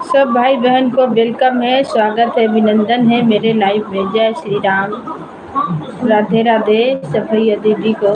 सब भाई बहन को वेलकम है, स्वागत है, अभिनंदन है मेरे लाइव में। जय श्री राम, राधे राधे सब भैया दीदी को।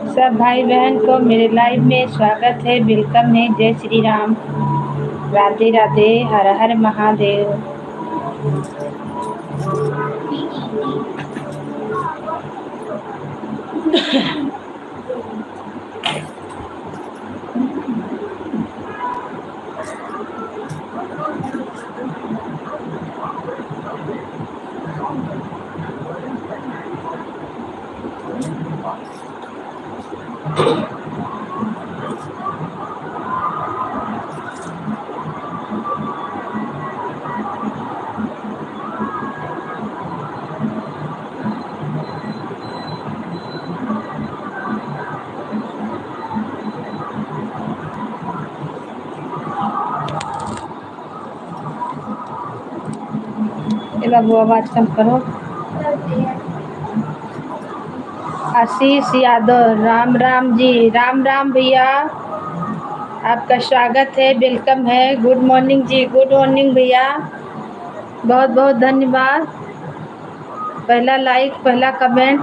सब भाई बहन को मेरे लाइव में स्वागत है, वेलकम है। जय श्री राम, राधे राधे, हर हर महादेव। बाबू आवाज कम करो। आशीष यादव, राम राम जी, राम राम भैया, आपका स्वागत है, वेलकम है। गुड मॉर्निंग जी, गुड मॉर्निंग भैया, बहुत बहुत धन्यवाद। पहला लाइक, पहला कमेंट,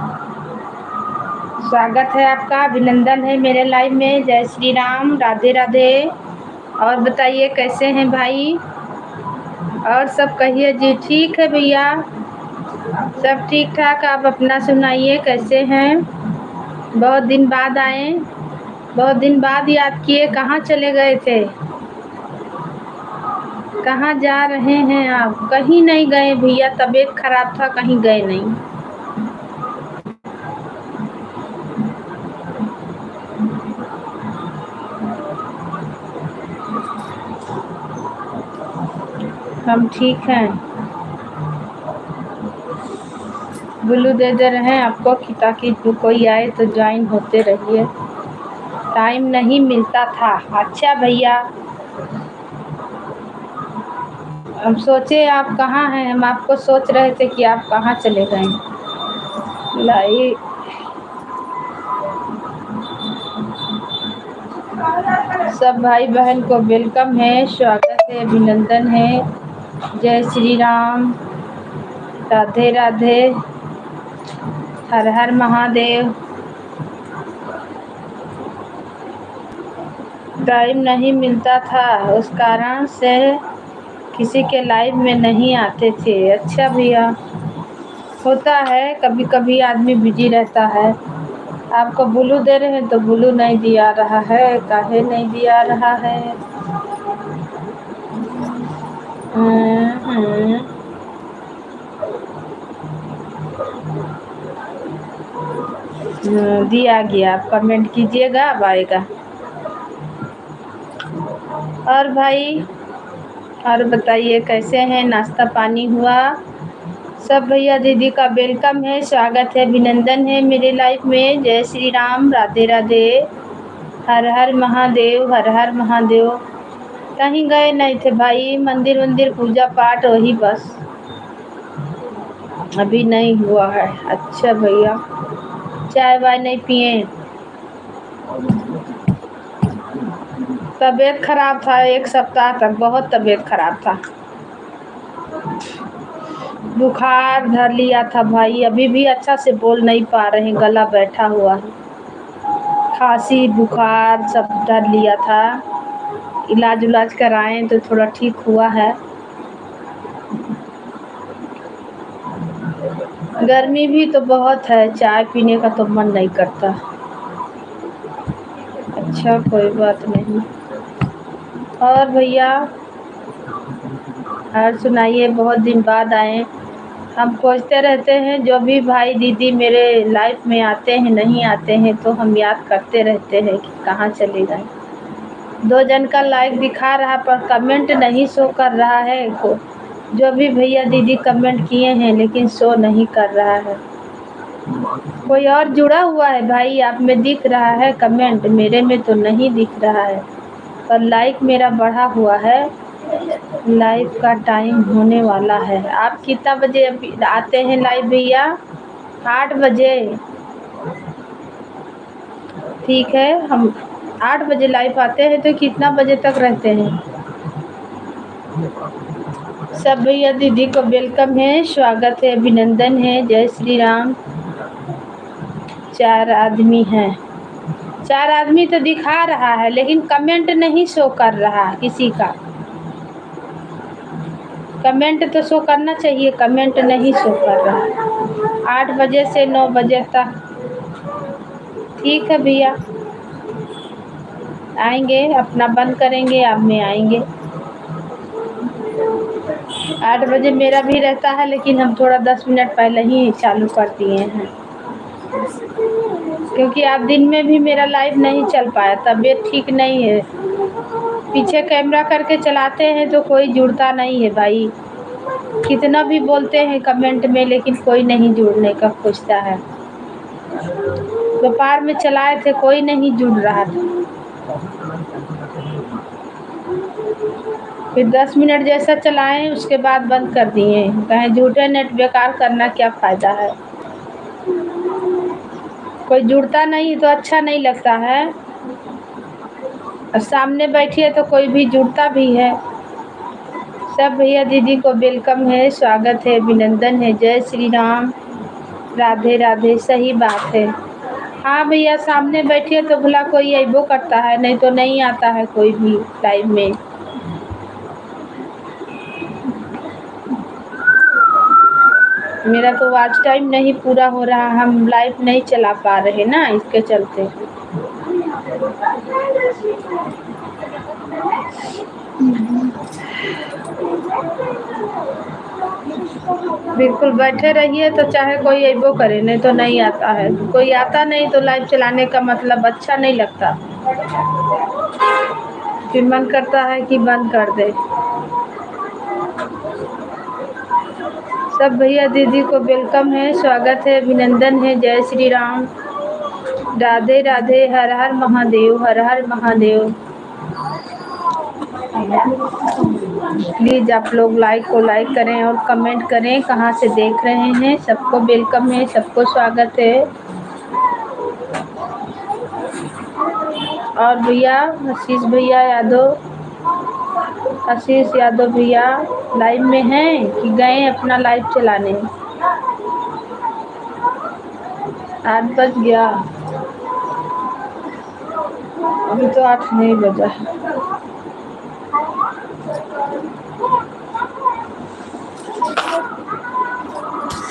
स्वागत है आपका, अभिनंदन है मेरे लाइव में। जय श्री राम, राधे राधे। और बताइए कैसे हैं भाई, और सब कहिए जी। ठीक है भैया, सब ठीक ठाक। आप अपना सुनाइए, कैसे हैं? बहुत दिन बाद आए, बहुत दिन बाद याद किए। कहाँ चले गए थे? कहाँ जा रहे हैं आप? कहीं नहीं गए भैया, तबीयत खराब था, कहीं गए नहीं। हम ठीक हैं। ब्लू दे रहे हैं आपको कि ताकि कोई आए तो ज्वाइन होते रहिए। टाइम नहीं मिलता था। अच्छा भैया, हम सोचे आप कहाँ हैं, हम आपको सोच रहे थे कि आप कहाँ चले गए। लाइक सब भाई बहन को वेलकम है, स्वागत है, अभिनंदन है। जय श्री राम, राधे राधे, हर हर महादेव। टाइम नहीं मिलता था, उस कारण से किसी के लाइव में नहीं आते थे। अच्छा भैया, होता है, कभी कभी आदमी बिजी रहता है। आपको ब्लू दे रहे हैं तो ब्लू नहीं दिया रहा है, काहे नहीं दिया रहा है? दिया गया, आप कमेंट कीजिएगा, अब आएगा। और भाई, और बताइए कैसे हैं, नाश्ता पानी हुआ? सब भैया दीदी का वेलकम है, स्वागत है, अभिनंदन है मेरे लाइफ में। जय श्री राम, राधे राधे, हर हर महादेव, हर हर महादेव। कहीं गए नहीं थे भाई, मंदिर वंदिर पूजा पाठ वही बस, अभी नहीं हुआ है। अच्छा भैया, चाय वाय नहीं पिए? तबीयत खराब था, 1 सप्ताह तक बहुत तबीयत खराब था, बुखार धर लिया था भाई। अभी भी अच्छा से बोल नहीं पा रहे, गला बैठा हुआ है, खांसी बुखार सब धर लिया था। इलाज उलाज कराएं तो थोड़ा ठीक हुआ है। गर्मी भी तो बहुत है, चाय पीने का तो मन नहीं करता। अच्छा कोई बात नहीं। और भैया, और सुनाइए, बहुत दिन बाद आए। हम खोजते रहते हैं, जो भी भाई दीदी मेरे लाइफ में आते हैं नहीं आते हैं तो हम याद करते रहते हैं कि कहाँ चले गए। 2 जन का लाइक दिखा रहा पर कमेंट नहीं शो कर रहा है को, जो भी भैया दीदी कमेंट किए हैं लेकिन शो नहीं कर रहा है। कोई और जुड़ा हुआ है भाई, आप में दिख रहा है कमेंट, मेरे में तो नहीं दिख रहा है, पर लाइक मेरा बढ़ा हुआ है। लाइव का टाइम होने वाला है। आप कितना बजे आते हैं लाइव भैया? 8 बजे। ठीक है, हम 8 बजे लाइव आते हैं, तो कितना बजे तक रहते हैं? सब भैया दीदी को वेलकम है, स्वागत है, अभिनंदन है, जय श्री राम। 4 आदमी हैं, 4 आदमी तो दिखा रहा है लेकिन कमेंट नहीं शो कर रहा किसी का। कमेंट तो शो करना चाहिए, कमेंट नहीं शो कर रहा। 8 बजे से 9 बजे तक। ठीक है भैया, आएंगे, अपना बंद करेंगे, आप में आएंगे। 8 बजे मेरा भी रहता है लेकिन हम थोड़ा 10 मिनट पहले ही चालू कर दिए हैं, क्योंकि आप दिन में भी मेरा लाइव नहीं चल पाया, तबीयत ठीक नहीं है। पीछे कैमरा करके चलाते हैं तो कोई जुड़ता नहीं है भाई, कितना भी बोलते हैं कमेंट में लेकिन कोई नहीं जुड़ने का खोजता है। दोपहर में चलाए थे, कोई नहीं जुड़ रहा था, फिर 10 मिनट जैसा चलाएं उसके बाद बंद कर दिए। कहें झूठे नेट बेकार करना क्या फ़ायदा है, कोई जुड़ता नहीं तो अच्छा नहीं लगता है, और सामने बैठिए तो कोई भी जुड़ता भी है। सब भैया दीदी को वेलकम है, स्वागत है, अभिनंदन है, जय श्री राम, राधे राधे। सही बात है, हाँ भैया, सामने बैठिए तो भला कोई अइबो करता है, नहीं तो नहीं आता है कोई भी लाइव में। मेरा तो वॉच टाइम नहीं पूरा हो रहा, हम लाइव नहीं चला पा रहे ना, इसके चलते। बिल्कुल बैठे रहिए तो चाहे कोई अइबो करे, नहीं तो नहीं आता है। कोई आता नहीं तो लाइव चलाने का मतलब अच्छा नहीं लगता, फिर मन करता है कि बंद कर दे। सब भैया दीदी को वेलकम है, स्वागत है, अभिनंदन है, जय श्री राम, राधे राधे, हर हर महादेव, हर हर महादेव। प्लीज़ आप लोग लाइक को लाइक करें और कमेंट करें, कहाँ से देख रहे हैं। सबको वेलकम है, सबको स्वागत है। और भैया आशीष भैया यादव, आशीष यादव भैया लाइव में हैं कि गए अपना लाइव चलाने? 8 बज गया, अभी तो 8 नहीं बजा है।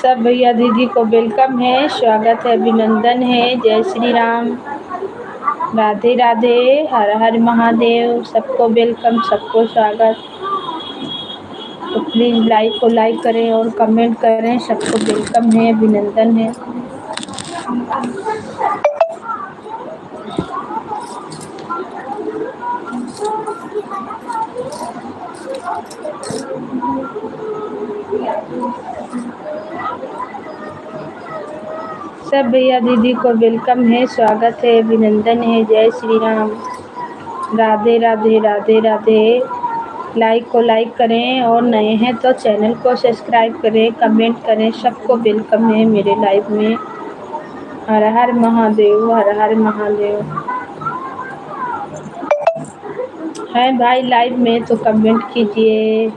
सब भैया दीदी को वेलकम है, स्वागत है, अभिनंदन है, जय श्री राम, राधे राधे, हर हर महादेव। सबको वेलकम, सबको स्वागत। तो प्लीज़ लाइक को लाइक करें और कमेंट करें, सबको वेलकम है, अभिनंदन है। सब भैया दीदी को वेलकम है, स्वागत है, अभिनंदन है। जय श्री राम। राधे राधे राधे राधे। लाइक को लाइक करें और नए हैं तो चैनल को सब्सक्राइब करें, कमेंट करें। सबको वेलकम है मेरे लाइव में। हर हर महादेव, हर हर महादेव। है भाई लाइव में तो कमेंट कीजिए।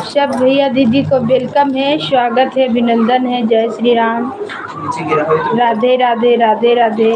सब भैया दीदी को वेलकम है, स्वागत है, अभिनंदन है। जय श्री राम। राधे राधे राधे राधे।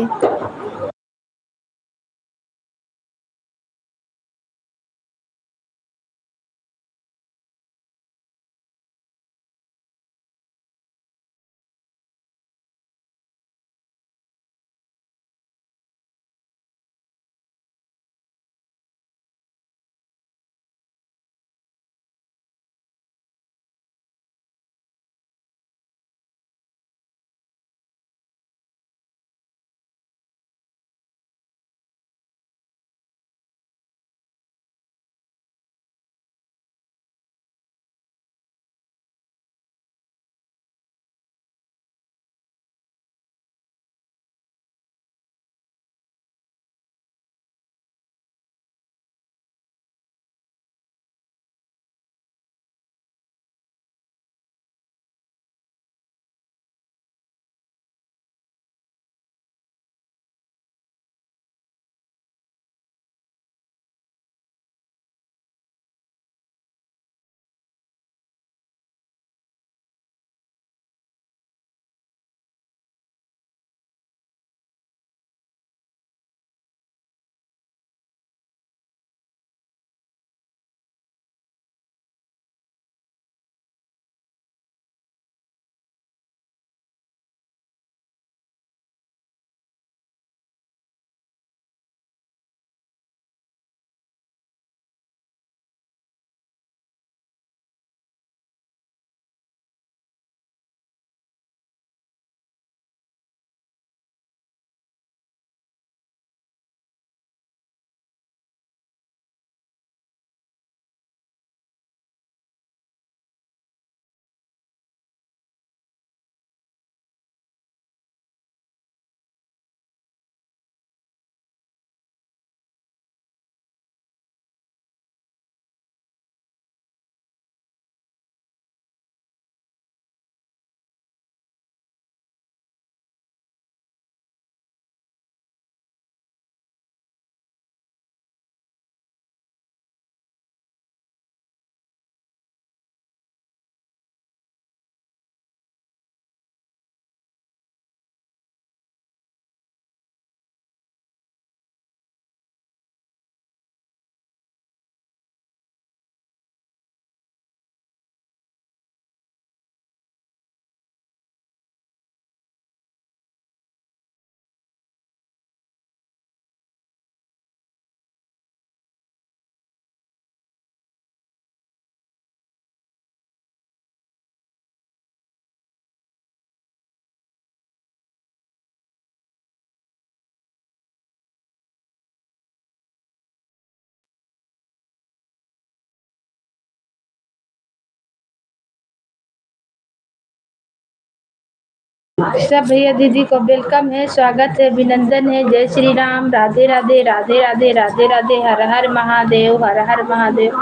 सब भैया दीदी को वेलकम है, स्वागत है, अभिनंदन है। जय श्री राम, राधे राधे, राधे राधे, राधे राधे, हर हर महादेव, हर हर महादेव।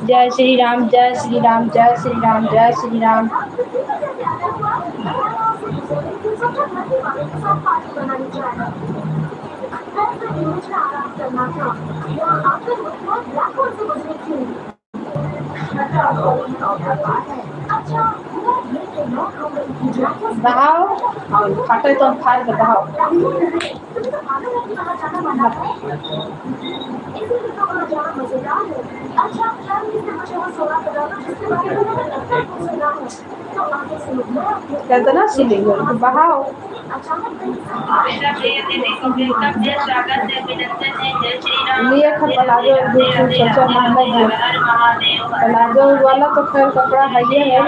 जय श्री राम, जय श्री राम, जय श्री राम, जय श्री राम। बहाओ फटे तो फाड़ के बहाओ। कितना सिलेंगे बहाओ। लिए प्लाजो सोचा महंगा है, प्लाजो वाला तो खैर कपड़ा है ही है।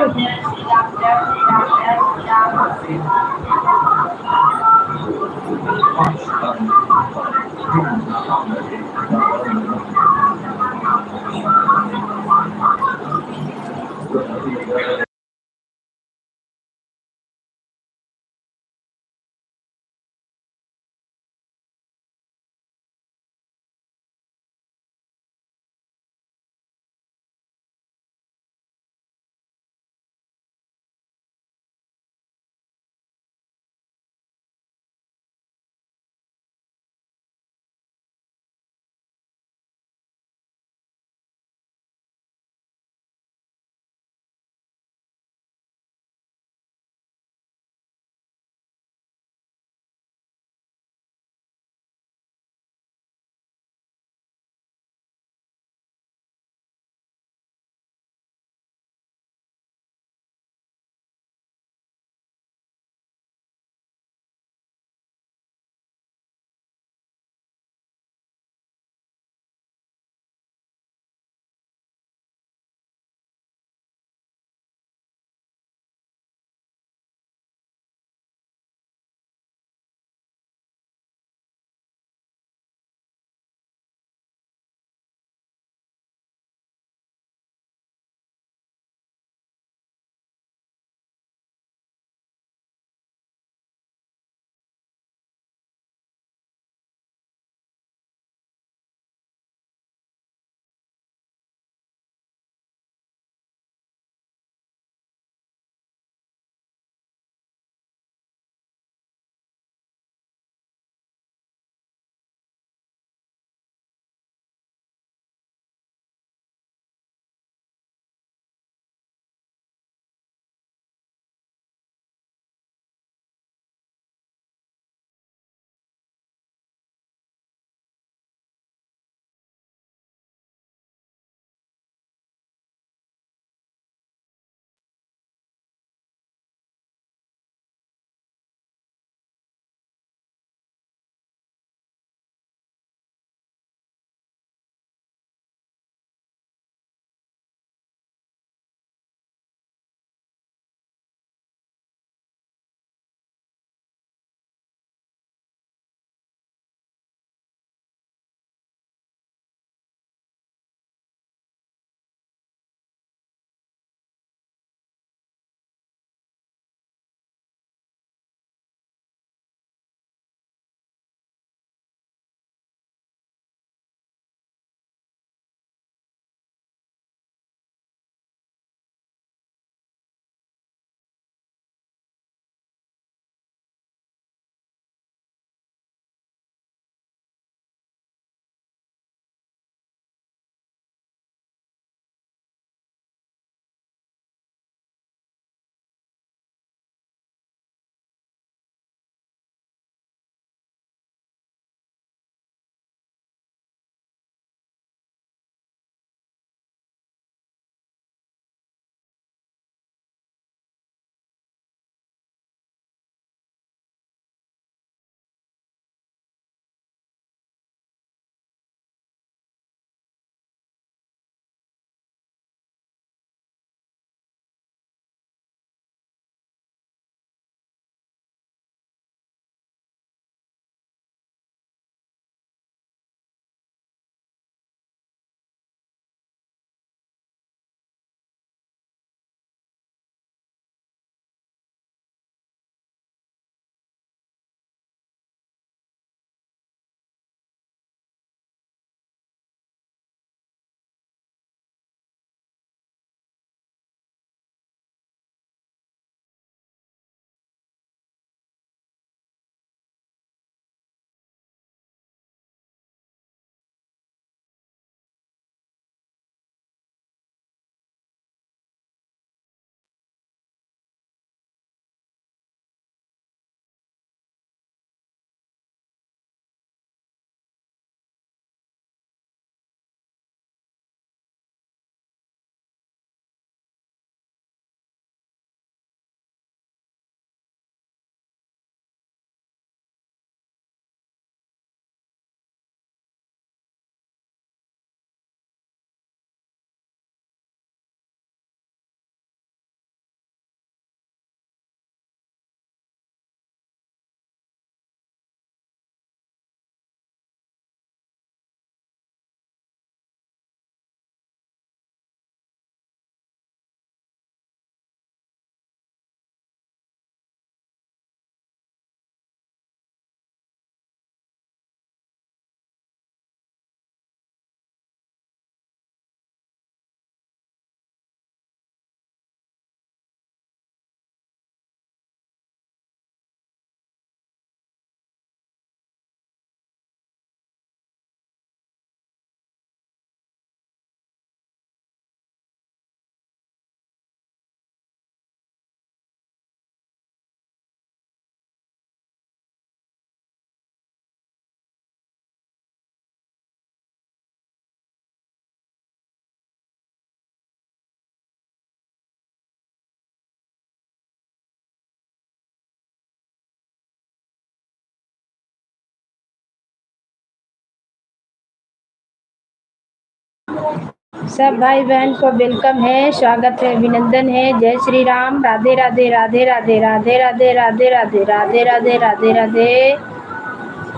सब भाई बहन को वेलकम है, स्वागत है, अभिनंदन है। जय श्री राम। राधे राधे राधे राधे राधे राधे राधे राधे राधे राधे राधे राधे।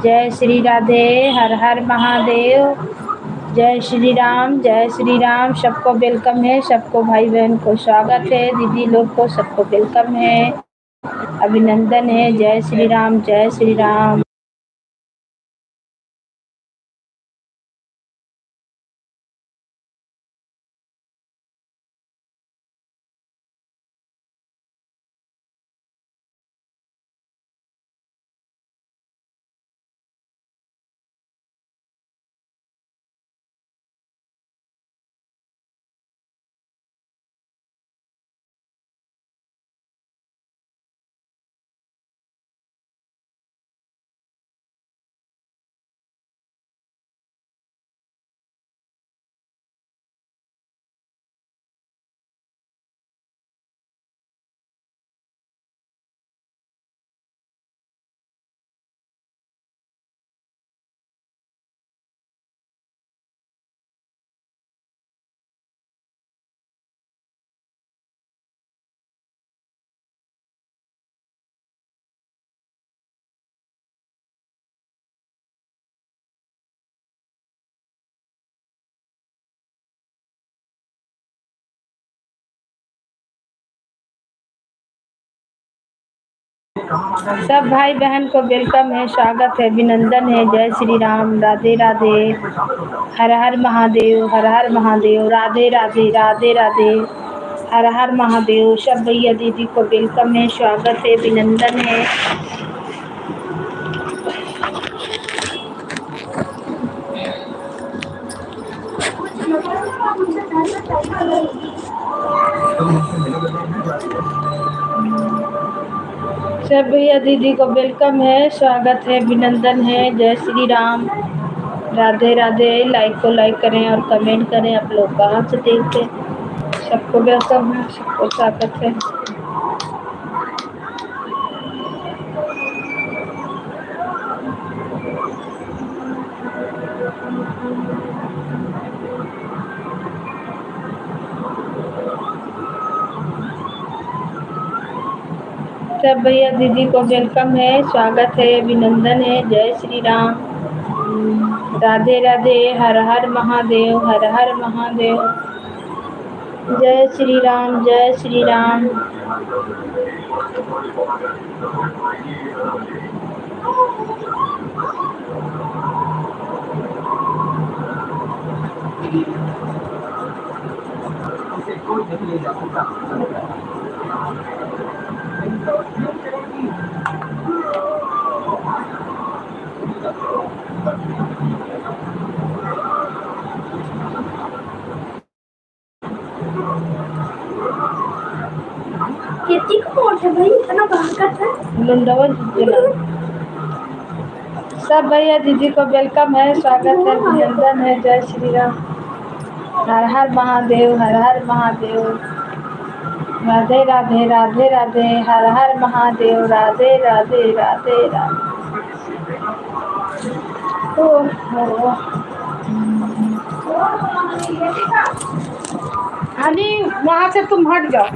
जय श्री राधे। हर हर महादेव। जय श्री राम, जय श्री राम। सबको वेलकम है, सबको भाई बहन को स्वागत है, दीदी लोग को सबको वेलकम है, अभिनंदन है। जय श्री राम, जय श्री राम। सब भाई बहन को वेलकम है, स्वागत है, अभिनंदन है। जय श्री राम। राधे राधे। हर हर महादेव, हर हर महादेव। राधे राधे राधे राधे। हर हर महादेव। सब भैया दीदी को वेलकम है, स्वागत है, अभिनंदन है। सब भैया दीदी को वेलकम है, स्वागत है, अभिनंदन है। जय श्री राम। राधे राधे। लाइक को लाइक करें और कमेंट करें। आप लोग कहाँ से देखते हैं, सबको वेलकम है, सबको स्वागत है। सब भैया दीदी को वेलकम है, स्वागत है, अभिनंदन है। जय श्री राम। राधे राधे। हर हर महादेव, हर हर महादेव। जय श्री राम, जय श्री राम। कितनी कोट है भाई, इतना बरकत है। लुंडवा जितना। सब भैया दीदी को वेलकम है, स्वागत है, अभिनंदन है। जय श्री राम। हर हर महादेव, हर हर महादेव। राधे राधे राधे राधे। हर हर महादेव। राधे राधे राधे राधे। हनी वहाँ से तुम हट जाओ।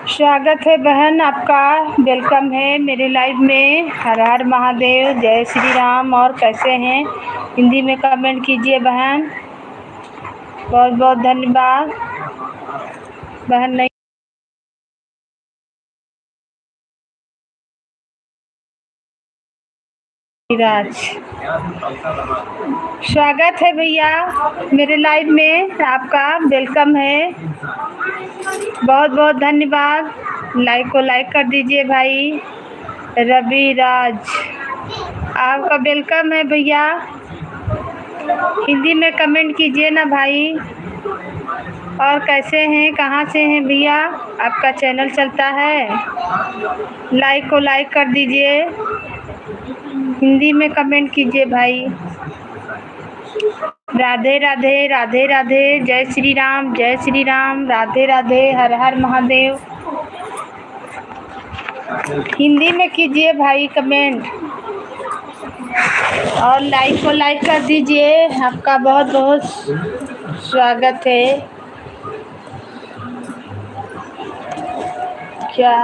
स्वागत है बहन आपका, वेलकम है मेरे लाइव में। हर हर महादेव। जय श्री राम। और कैसे हैं, हिंदी में कमेंट कीजिए बहन। बहुत बहुत धन्यवाद बहन। नहीं राज, स्वागत है भैया मेरे लाइव में आपका, वेलकम है। बहुत बहुत धन्यवाद। लाइक को लाइक कर दीजिए भाई। रवि राज, आपका वेलकम है भैया। हिंदी में कमेंट कीजिए ना भाई। और कैसे हैं, कहाँ से हैं भैया? आपका चैनल चलता है? लाइक को लाइक कर दीजिए। हिंदी में कमेंट कीजिए भाई। राधे राधे, राधे राधे, जय श्री राम, जय श्री राम, राधे राधे, हर हर महादेव। हिंदी में कीजिए भाई कमेंट, और लाइक को लाइक कर दीजिए। आपका बहुत बहुत स्वागत है। क्या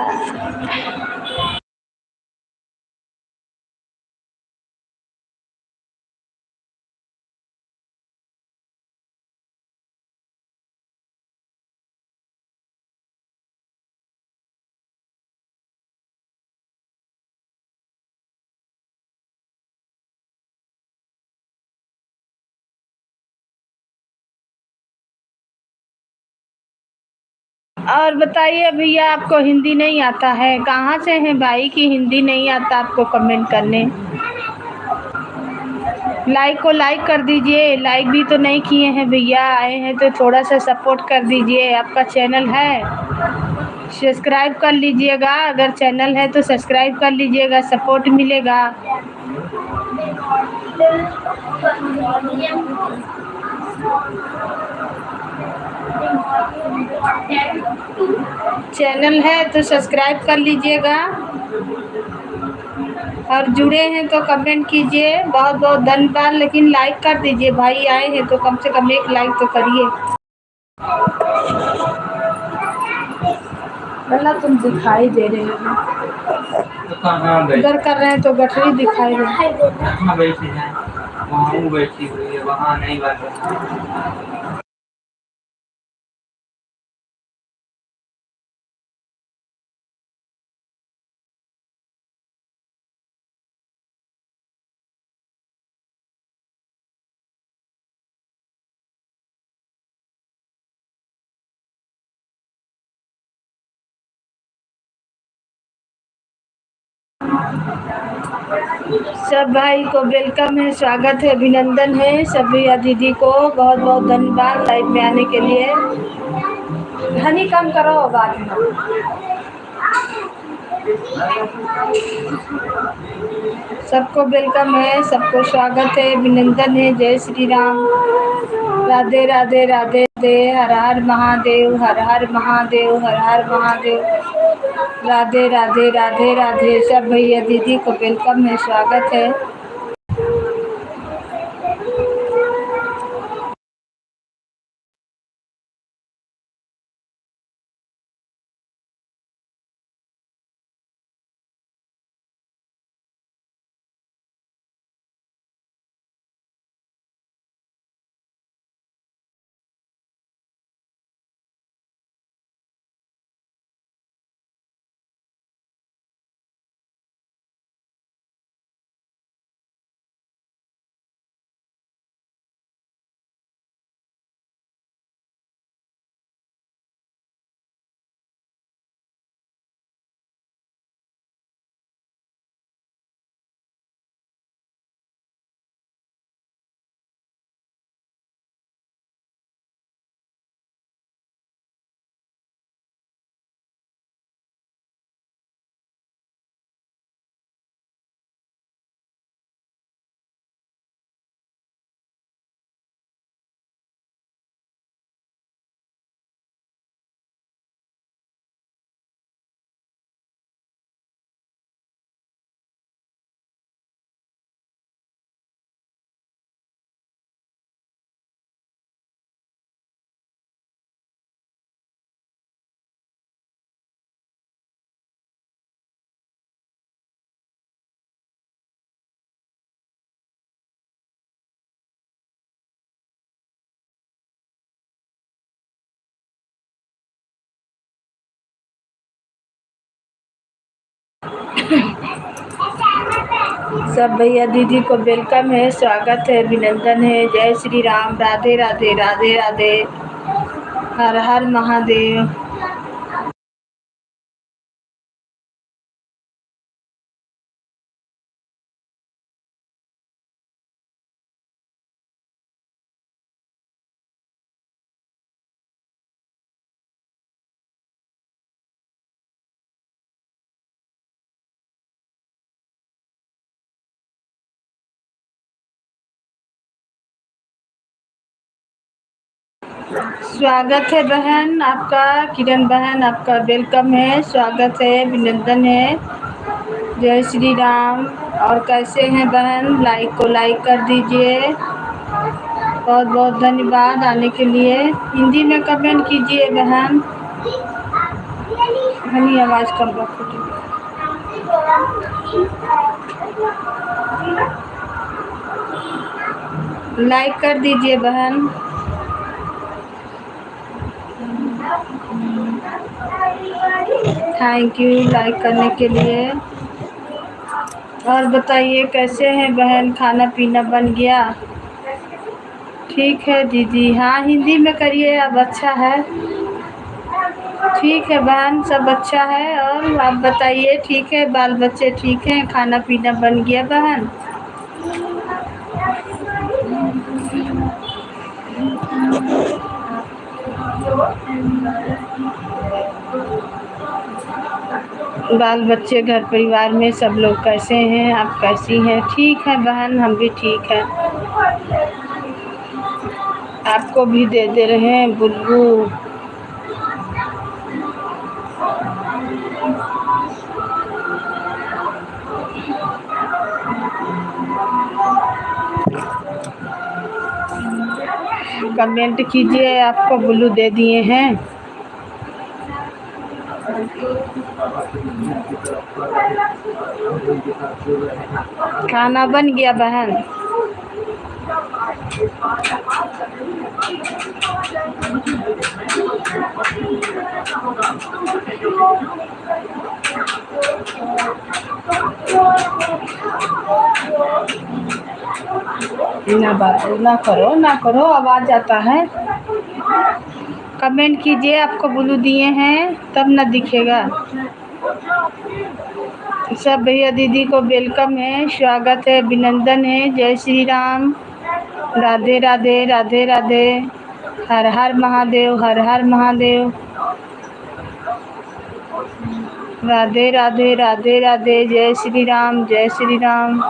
और बताइए भैया, आपको हिंदी नहीं आता है? कहाँ से हैं भाई कि हिंदी नहीं आता आपको कमेंट करने? लाइक को लाइक कर दीजिए। लाइक भी तो नहीं किए हैं भैया, आए हैं तो थोड़ा सा सपोर्ट कर दीजिए। आपका चैनल है, सब्सक्राइब कर लीजिएगा। अगर चैनल है तो सब्सक्राइब कर लीजिएगा, सपोर्ट मिलेगा। चैनल है तो सब्सक्राइब कर लीजिएगा, और जुड़े हैं तो कमेंट कीजिए। बहुत बहुत धन्यवाद, लेकिन लाइक कर दीजिए भाई। आए हैं तो कम से कम एक लाइक तो करिए। गला तुम दिखाई दे रहे हो, इधर कर रहे हैं तो गठरी दिखाई दे रही है। वहाँ बैठी है, वहाँ बैठी हुई है, वहाँ नहीं बात है। सब भाई को वेलकम है, स्वागत है, अभिनंदन है। सभी दीदी को बहुत बहुत धन्यवाद लाइव में आने के लिए। हनी कम करो बात में। सबको वेलकम है, सबको स्वागत है, अभिनंदन है। जय श्री राम, राधे राधे, राधे राधे, हर हर महादेव, हर हर महादेव, हर हर महादेव। राधे राधे, राधे राधे। सब भैया दीदी को वेलकम है, स्वागत है। सब भैया दीदी को वेलकम है, स्वागत है, अभिनंदन है। जय श्री राम, राधे राधे, राधे राधे, हर हर महादेव। स्वागत है बहन आपका, किरण बहन आपका वेलकम है, स्वागत है, अभिनंदन है। जय श्री राम। और कैसे हैं बहन? लाइक को लाइक कर दीजिए। बहुत बहुत धन्यवाद आने के लिए। हिंदी में कमेंट कीजिए बहन। हनी आवाज़ कम रखो। लाइक कर दीजिए बहन। थैंक यू लाइक करने के लिए। और बताइए कैसे हैं बहन? खाना पीना बन गया? ठीक है दीदी। हाँ हिंदी में करिए, अब अच्छा है। ठीक है बहन, सब अच्छा है। और आप बताइए, ठीक है? बाल बच्चे ठीक हैं? खाना पीना बन गया बहन? बाल बच्चे घर परिवार में सब लोग कैसे हैं? आप कैसी हैं? ठीक है बहन, हम भी ठीक हैं। आपको भी दे रहे हैं बुल्लू। कमेंट कीजिए, आपको बुल्लू दे दिए हैं। खाना बन गया बहन? ना बात ना करो, आवाज आता है। कमेंट कीजिए, आपको बुल्लू दिए हैं तब ना दिखेगा। सब भैया दीदी को वेलकम है, स्वागत है, अभिनंदन है। जय श्री राम। राधे राधे, राधे राधे। हर हर महादेव, हर हर महादेव। राधे राधे, राधे राधे। जय श्री राम, जय श्री राम।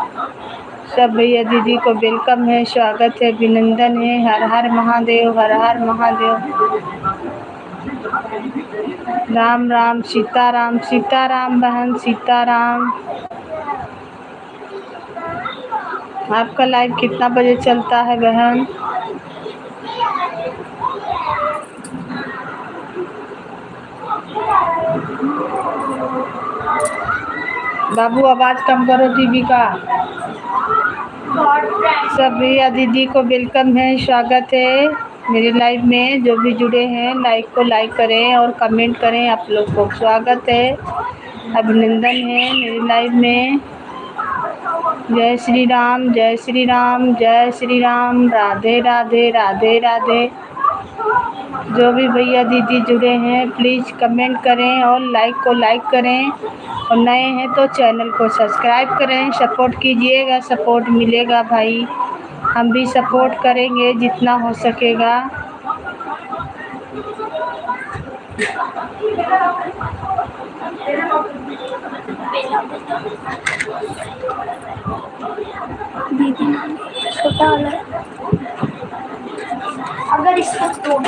सब भैया दीदी को वेलकम है, स्वागत है, अभिनंदन है। हर हर महादेव, हर हर महादेव। राम राम, सीताराम, सीताराम बहन, सीताराम। आपका लाइव कितना बजे चलता है बहन? बाबू आवाज कम करो टीवी का। सब भैया दीदी को वेलकम है, स्वागत है मेरे लाइव में। जो भी जुड़े हैं लाइक को लाइक करें और कमेंट करें। आप लोग को स्वागत है, अभिनंदन है मेरे लाइव में। जय श्री राम, जय श्री राम, जय श्री राम। राधे राधे, राधे राधे। जो भी भैया दीदी जुड़े हैं प्लीज़ कमेंट करें और लाइक को लाइक करें। और नए हैं तो चैनल को सब्सक्राइब करें। सपोर्ट कीजिएगा, सपोर्ट मिलेगा भाई। हम भी सपोर्ट करेंगे जितना हो सकेगा। दीदी छोटा वाला अगर इसका तो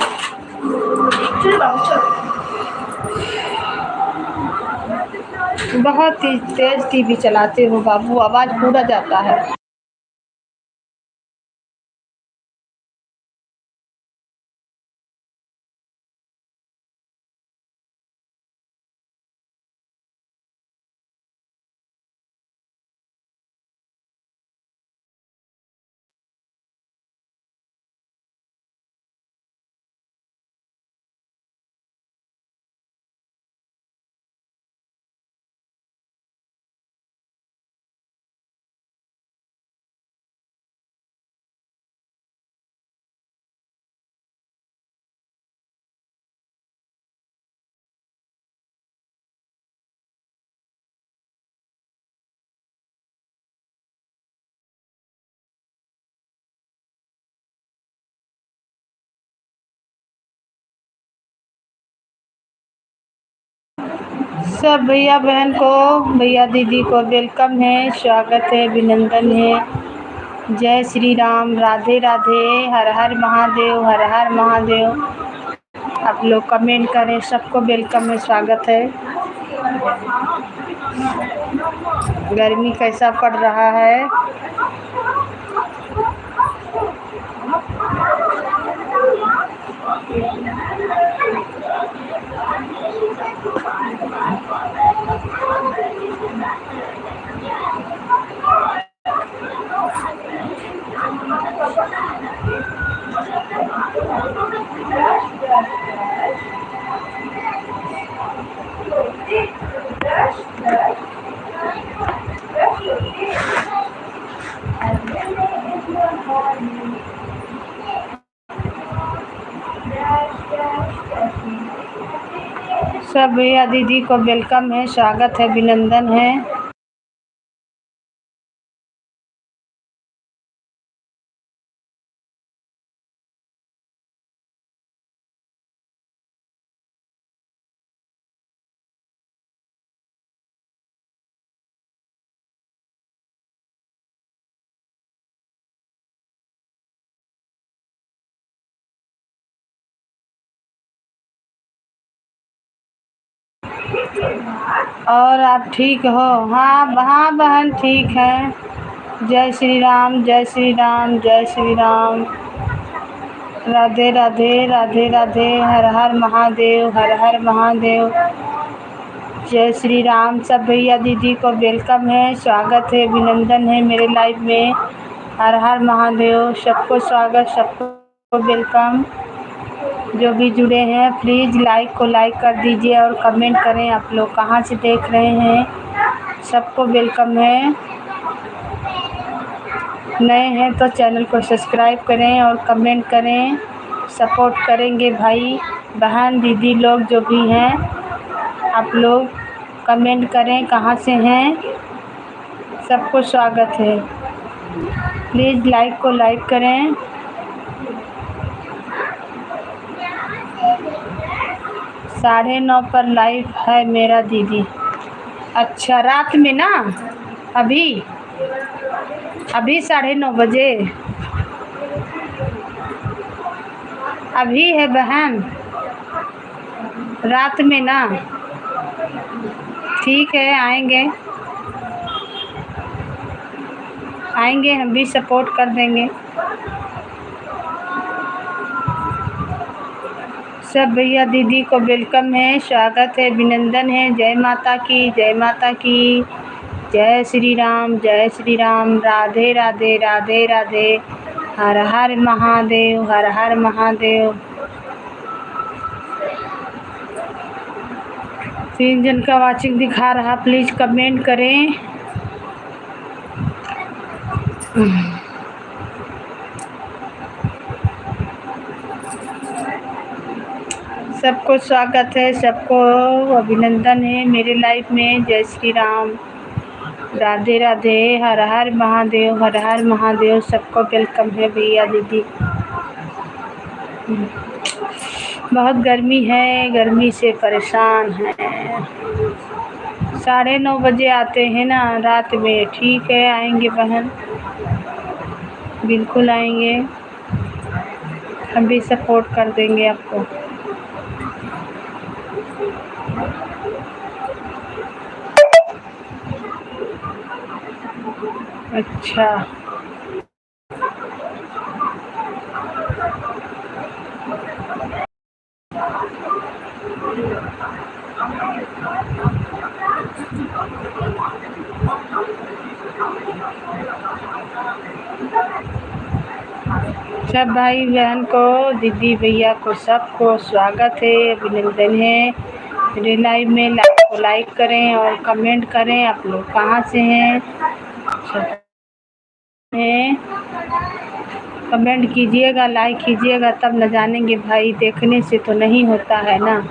बहुत ही तेज टीवी चलाते हो बाबू, आवाज़ पूरा जाता है। सब भैया बहन को, भैया दीदी को वेलकम है, स्वागत है, अभिनंदन है। जय श्री राम, राधे राधे, हर हर महादेव, हर हर महादेव। आप लोग कमेंट करें, सबको वेलकम है, स्वागत है। गर्मी कैसा पड़ रहा है? सब भैया दीदी को वेलकम है, स्वागत है, अभिनंदन है। और आप ठीक हो? हाँ हाँ बहन, ठीक है। जय श्री राम, जय श्री राम, जय श्री राम। राधे राधे, राधे राधे, हर हर महादेव, हर हर महादेव। जय श्री राम। सब भैया दीदी को वेलकम है, स्वागत है, अभिनंदन है मेरे लाइव में। हर हर महादेव, सबको स्वागत, सबको वेलकम। जो भी जुड़े हैं प्लीज़ लाइक को लाइक कर दीजिए और कमेंट करें आप लोग कहाँ से देख रहे हैं। सबको वेलकम है। नए हैं तो चैनल को सब्सक्राइब करें और कमेंट करें, सपोर्ट करेंगे भाई बहन दीदी लोग जो भी हैं। आप लोग कमेंट करें कहाँ से हैं, सबको स्वागत है। प्लीज़ लाइक को लाइक करें। साढ़े 9 पर लाइव है मेरा दीदी। अच्छा, रात में ना? अभी 9:30 बजे अभी है बहन, रात में ना? ठीक है, आएंगे, हम भी सपोर्ट कर देंगे। सब भैया दीदी को वेलकम है, स्वागत है, अभिनंदन है। जय माता की, जय माता की। जय श्री राम, जय श्री राम। राधे राधे, राधे राधे, हर हर महादेव, हर हर महादेव। 3 जन का वाचिंग दिखा रहा, प्लीज़ कमेंट करें। सबको स्वागत है, सबको अभिनंदन है मेरे लाइफ में। जय श्री राम, राधे राधे, हर हर महादेव, हर हर महादेव। सबको वेलकम है भैया दीदी। बहुत गर्मी है, गर्मी से परेशान है। 9:30 बजे आते हैं ना रात में? ठीक है, आएंगे बहन, बिल्कुल आएंगे, हम भी सपोर्ट कर देंगे आपको। अच्छा, सब भाई बहन को, दीदी भैया को, सबको स्वागत है, अभिनंदन है मेरे लाइव में। लाइक करें और कमेंट करें। आप लोग कहाँ से हैं? कमेंट कीजिएगा, लाइक कीजिएगा, तब न जानेंगे भाई। देखने से तो नहीं होता है ना।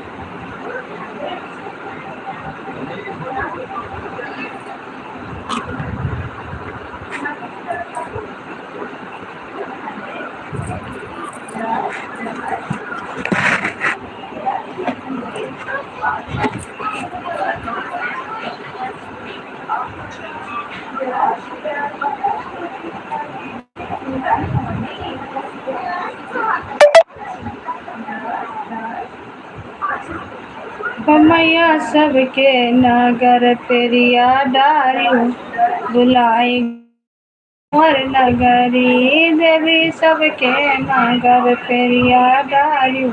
मैया सबके नगर पेरिया डारियो बुलाई मोर नगरी देवी सबके नगर पेरिया डारियो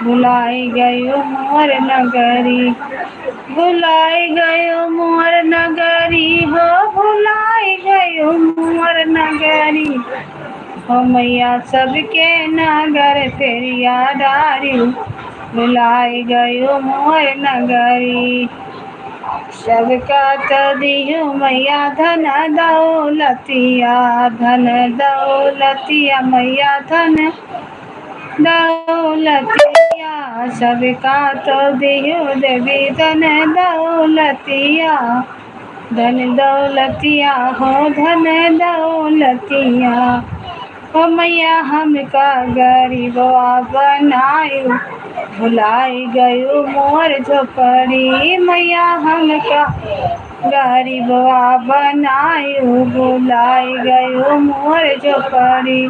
बुलाई गयो मोर नगरी भुलाई गयो मोर नगरी हो भुलाई गयो मोर नगरी हो मैया सबके नगर पेरिया डारियो भुलाई गयो मोर नगरी सबका तो दियो मैया धन दौलतिया मैया धन दौलतिया सबका तो दियो देवी धन दौलतिया हो धन दौलतिया हो मैया हमका गरीबवा बनायो भुलाई गयो मोर झोपड़ी मैया हमका गरीबवा बनायो भुलाई गयो मोर झोपड़ी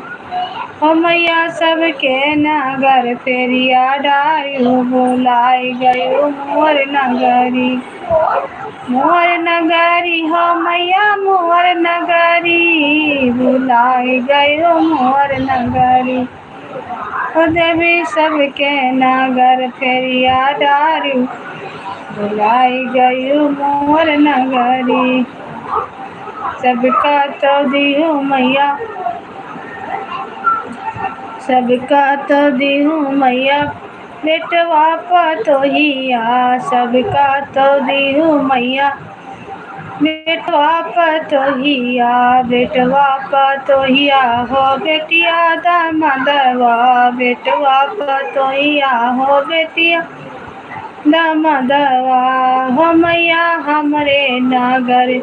हो मैया सबके नगर पेरिया डारियो भुलाई गयो मोर नगरी हो मैया मोर नगरी भुलाई गयो मोर नगरी हो देवी सबके नगर पेरिया डारियो भुलाई गयो मोर नगरी सबका तो दियो मैया सबका तो दियो मैया बेटवा पतोहिया सबका तो दियो मैया बेटवा पतोहिया हो बेटिया दामदवा बेटवा पतोहिया हो बेटिया दामदवा हो मैया हमरे नगर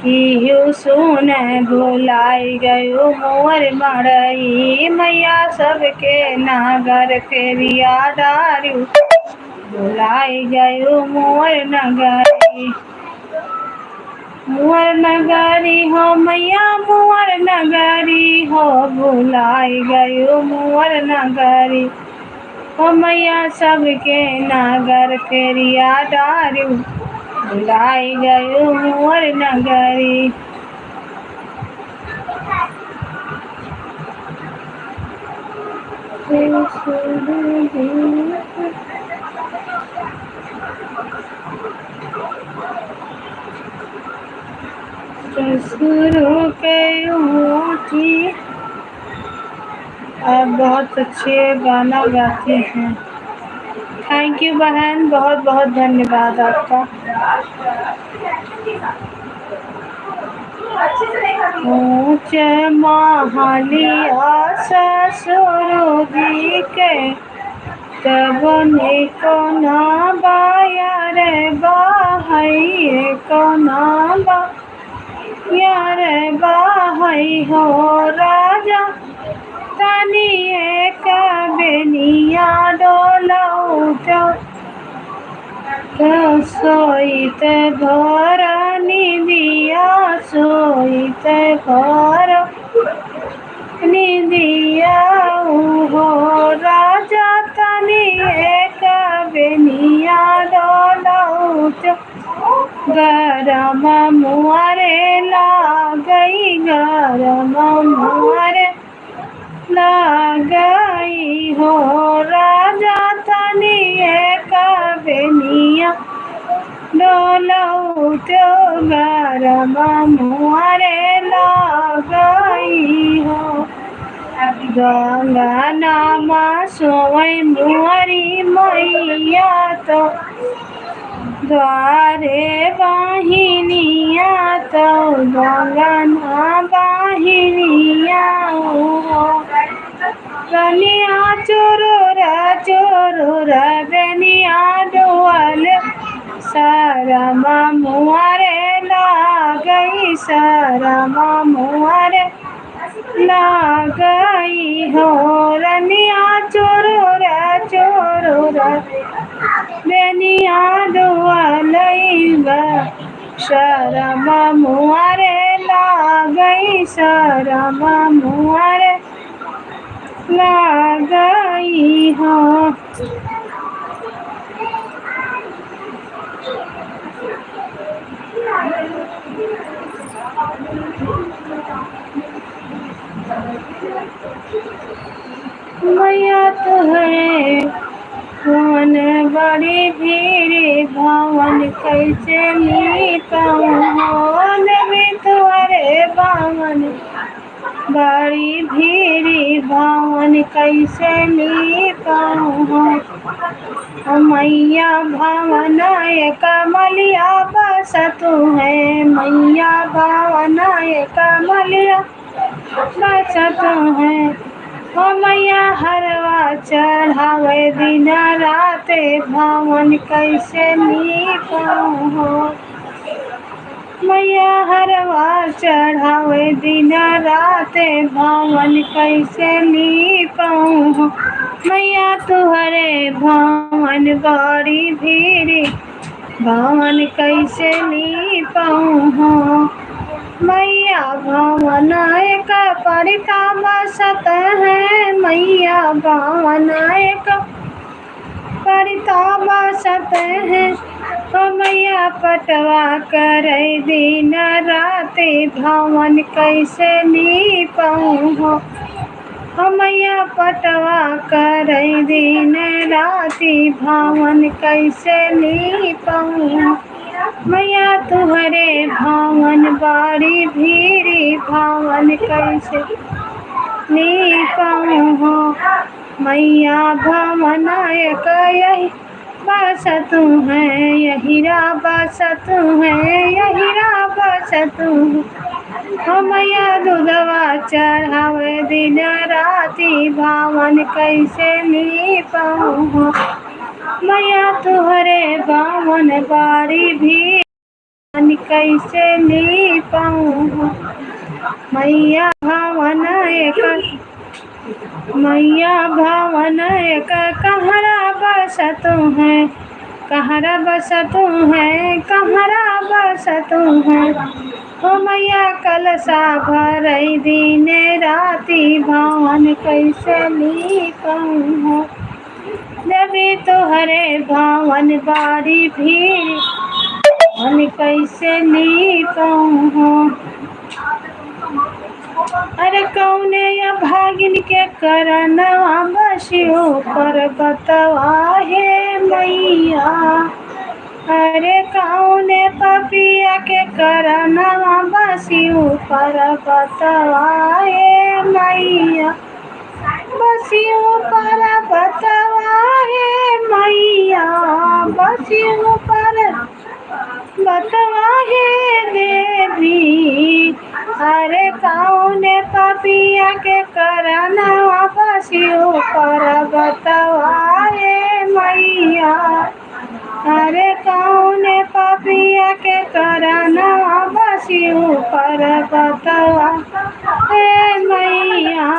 कियो सुन भुलाई गयो मोर मड़ई मैया सबके नगर पेरिया डारियो भुलाई गयो मोर नगरी हो मैया मोर नगरी हो भुलाई गयो मोर नगरी हो मैया सबके नगर पेरिया डारियो भुलाई गयो मोर नगरी शुरू की आप बहुत अच्छे गाना गाते हैं। थैंक यू बहन, बहुत बहुत धन्यवाद आपका। ऊँच महालिया ससुर जी के तब को ना बाया रे बाहई को ना बा यार बाहई हो राजा तनिए का बेनिया डोलौट सोईत घर निदिया सोईत घर निदिया हो राजा तनिए का बेनिया डोलौट गरम मुआरे लागई गरम मुआरे लागई हो राजा तनिए का बेनिया डोलौट गरम मुआरे लागई हो गंगा नामा सोई मुआरी मैया तो द्वारे वाहिनिया तो गंगा वाहिनिया बनिया चोरोर बनिया डोल सारमा मुआरे लागई सारमा मुआरे लागई हो रनिया चोरोर बेनिया डोलैबा शरमा मुआरे लागई शरमा मुआरे लागई हो मैया तुहरे भवन बड़ी भीड़ भवन कैसे लीपाऊँ हो देवी तुहरे भवन बड़ी भीड़ भवन कैसे लीपाऊँ हो मैया भवन कमलिया बसतु है मैया भवन कमलिया बसतु है ओ मैया हरवा चढ़ावे दिन राते भवन कैसे लीपाऊँ हो मैया हरवा चढ़ावे दिन राते भवन कैसे लीपाऊँ हो मैया तुहरे भवन बड़ी भीड़ भवन कैसे लीपाऊँ हो मैया भवन एक परिता बसत है मैया भवन एक परिता बसत है ओ मैया पटवा करे दिन राते भवन कैसे लीपाऊँ हो मैया पटवा करे दिन राति भवन कैसे लीपाऊँ मैया तुहरे भवन बड़ी भीड़ भवन कैसे लीपाऊँ हो मैया भवन एक यही बसतु है यहीरा बसतु है यहीरा बसतु हो मैया दूधवा चढ़ावे दिन राति भवन कैसे लीपाऊँ हो मैया तुहरे भवन बड़ी भीड़ कैसे लीपाऊँ हो मैया भवन एक कहरा बसतु है कहरा बसतु है कहरा बसतु है ओ मैया कलशा भरई दिन राति भवन कैसे लीपाऊँ हो देवी तुहरे भवन बड़ी भीड़ भवन कैसे लीपाऊँ हो अरे कौने या भागिन के करनवा बसियो पर बतवा हे मैया अरे कौने पपिया के करनवा बसियो पर बतवा हे मैया बसियो पर बतवा हे मैया बसियो पर बतवा हे देवी अरे कौने पपिया के करनवा बसियो पर बतवा हे मैया अरे कौने पपिया के करनवा बसियो पर बतवा हे मैया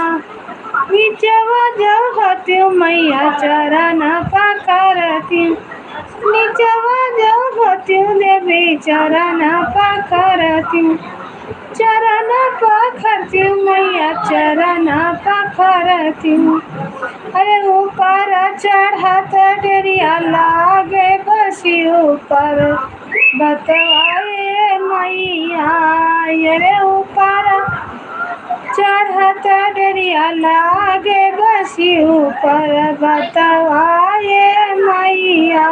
नीचवा जगत्यो मैया चरण पकड़ती नीचवा जगत्यो देवी चरण पकड़ती चरण पकड़ती मैया चरण पकड़ती अरे ऊपर चढ़त डेरिया लागे बसी ऊपर बतवाए मैया अरे ऊपर चढ़त डेरिया लागे बसी ऊपर बतवाए मैया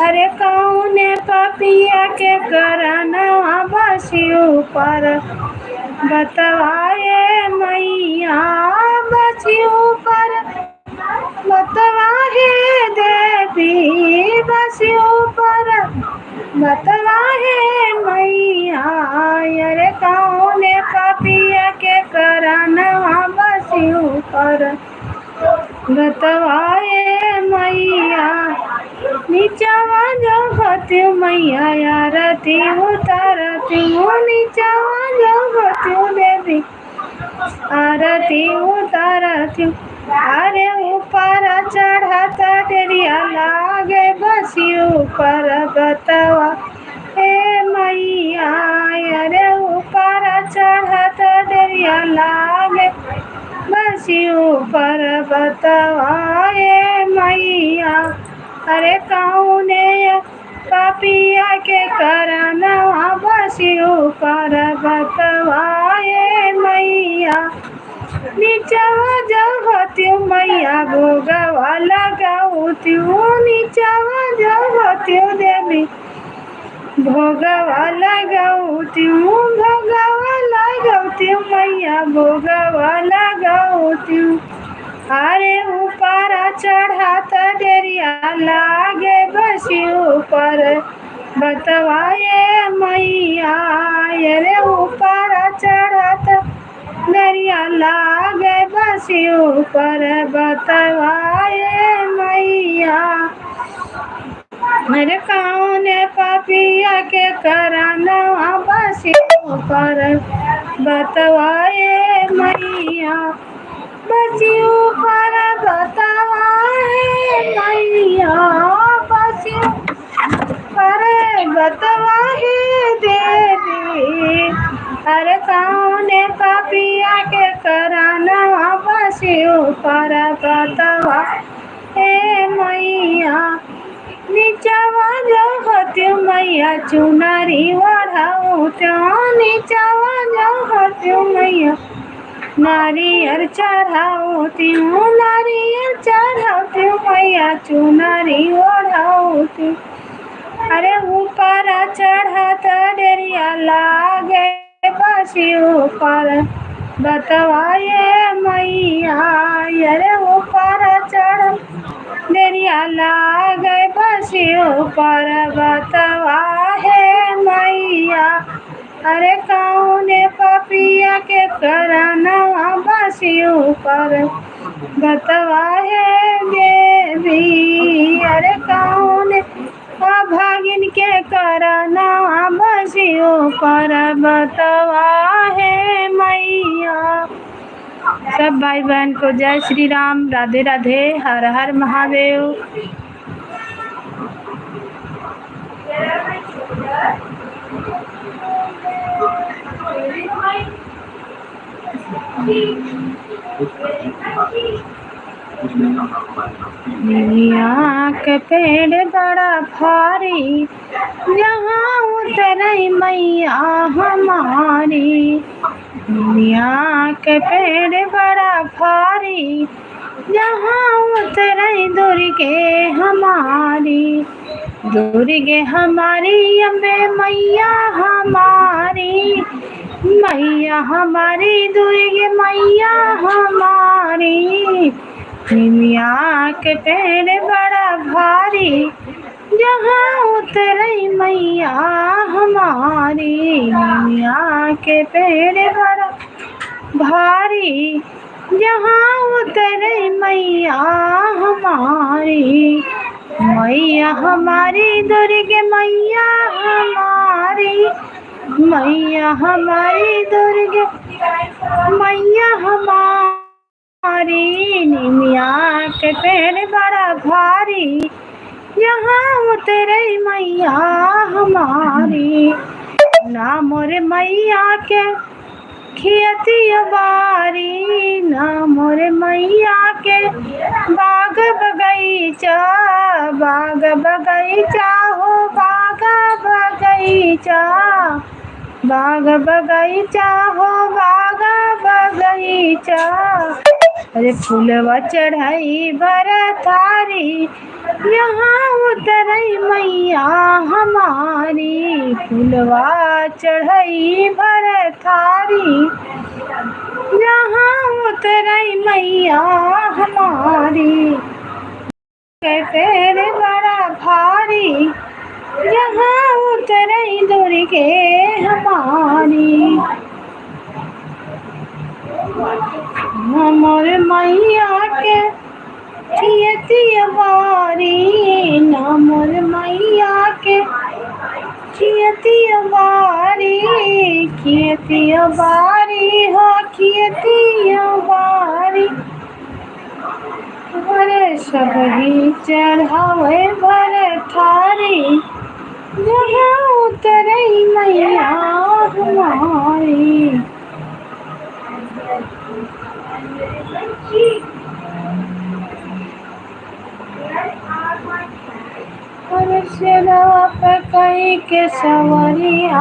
अरे कौने पपिया के करनवा बसी ऊपर बतवाए मैया बसी ऊपर बतवाए देवी बसी ऊपर बतवाए मैया अरे कौने पपिया के करनवा बसी ऊपर बतवाए मैया नीचवा जगत्यो मैया आरती उतारती नीचवा जगत्यो देवी आरती उतारती अरे ऊपर चढ़त डेरिया लागे बसी ऊपर बतवा हे मैया अरे ऊपर चढ़त डेरिया लागे बसी ऊपर बतवाए मैया अरे कौने पपिया के करनवा बसी ऊपर बतवाए मैया नीचवा जगत्यो मैया भोगवा लगाउत्यो, नीचवा जगत्यो देवी भोगवा लगाउत्यो, भोगवा लगाउत्यो मैया भोगवा लगाउत्यो। अरे ऊपर चढ़ात डेरिया लागे बसी ऊपर बतवाए मैया, अरे ऊपर चढ़ात डेरिया लागे बसी ऊपर बतवाए मैया। मेरे कौन पापिया के कराना बसी ऊपर बतवाए मैया, बसी ऊपर बतवाए मैया, बसी ऊपर बतवाए देवी। अरे कौन पापिया के कराना बसी ऊपर बतवाए मैया। नीचवा जगत्यो मैया चुनरी ओढ़ाउत्यो, नीचवा जगत्यो मैया नारियल चढ़ाउत्यो, नारियल चढ़ाउत्यो मैया चुनरी ओढ़ाउत्यो। अरे ऊपर चढ़त डेरिया लागे बसी ऊपर बतवाए मैया, अरे ऊपर चढ़ डेरिया लागे बसी ऊपर बतवाए मैया। अरे कौन पपिया के कराना बसी ऊपर बतवाए देवी। अरे कौन भागिन के कराना बसी ऊपर बतवाए मैया। सब भाई बहन को जय श्री राम, राधे राधे, हर हर महादेव। दुनिया के पेड़ बड़ा भारी, जहाँ उतरे मैया हमारी। दुनिया के पेड़ बड़ा भारी, जहाँ उतरे दुर्गे हमारी। दुर्गे हमारी अम्बे मैया हमारी, मैया हमारी दुर्गे मैया हमारी। निमिया के पेड़ बड़ा भारी, जहाँ उतरे मैया हमारी। निमिया के पेड़ बड़ा भारी, जहाँ उतरे मैया हमारी। मैया हमारी दुर्गे मैया हमारी, मैया हमारी दुर्गे मैया हमारी। निमिया के पेड़ बड़ा भारी, यहाँ उतरे मैया हमारी। ना मोरे मैया के खियती बारी, ना मोरे मैया के बाग बगीचा, बाग बगीचा हो बाग बगीचा, बाग बगीचा हो बाग बगीचा। अरे फूलवा चढ़ाई भर थारी, यहाँ उतरे मैया हमारी। फूलवा चढ़ाई भर थारी, यहाँ उतरे मैया हमारी। के पेड़ बड़ा भारी, यहाँ उतरे दुर्गे हमारी। हमर मैया के खियती बारी, हमर मैया के खियती बारी, खियती बारी हो खियती बारी। अरे सबही चढ़ावे भर थारी, जहाँ उतरे मैया हमारी। शेरवा पे कई के सवरिया,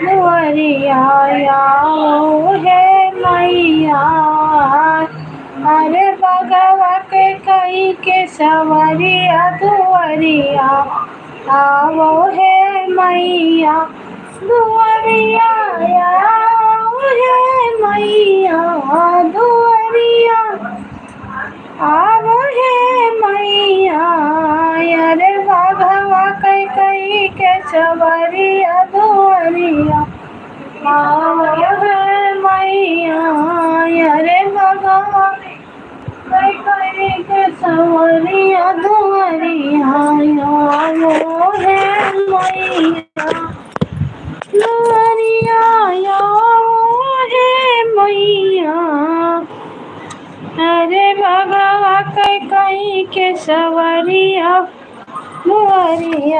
दुआरिया आओ है मैया। अरे बगवा के कई के सवरिया दुआरिया आओ है मैया। दुआरिया आओ है मैया। दुआरिया आओ है मैया। अरे बगवा के कई के सवरिया दुआरिया आओ है मैया। अरे बगवा कई के सवरिया दुआरिया आओ है मैया। दुआरिया आओ है मैया। अरे बगवा कई के सवरिया दुआरिया।